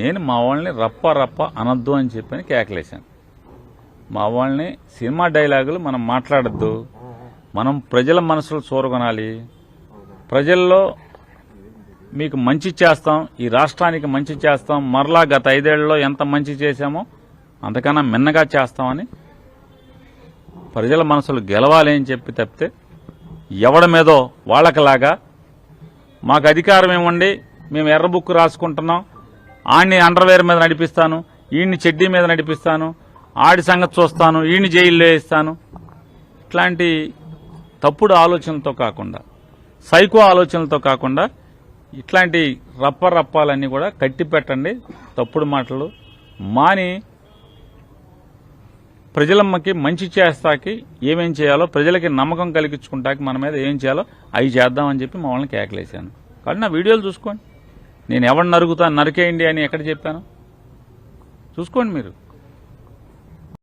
నేను మా వాళ్ళని రప్ప రప్ప అనొద్దు అని చెప్పని కేకలేశాను. మా వాళ్ళని సినిమా డైలాగులు మనం మాట్లాడద్దు, మనం ప్రజల మనసులు చూరగొనాలి, ప్రజల్లో మీకు మంచి చేస్తాం, ఈ రాష్ట్రానికి మంచి చేస్తాం, మరలా గత 5 ఏళ్లలో ఎంత మంచి చేశామో అంతకన్నా మిన్నగా చేస్తామని ప్రజల మనసులు గెలవాలి అని చెప్పి తప్పితే ఎవడి మీదో వాళ్ళకలాగా మాకు అధికారం ఇవ్వండి, మేము ఎర్ర బుక్ రాసుకుంటున్నాం, ఆడిని అండర్వేర్ మీద నడిపిస్తాను, ఈయన్ని చెడ్డీ మీద నడిపిస్తాను, ఆడి సంగతి చూస్తాను, ఈయన్ని జైల్లో వేస్తాను, ఇట్లాంటి తప్పుడు ఆలోచనలతో కాకుండా, సైకో ఆలోచనలతో కాకుండా ఇట్లాంటి రప్పాలన్నీ కూడా కట్టి పెట్టండి. తప్పుడు మాటలు మాని ప్రజలమ్మకి మంచి చేస్తాకి ఏమేం చేయాలో, ప్రజలకి నమ్మకం కలిగించుకుంటాకి మన మీద ఏం చేయాలో అవి చేద్దామని చెప్పి మా వాళ్ళని కేకలేశాను. కానీ నా వీడియోలు చూసుకోండి, నేను ఎవరిని నరుకుతాను, నరికేయండి అని ఎక్కడ చెప్పాను చూసుకోండి మీరు.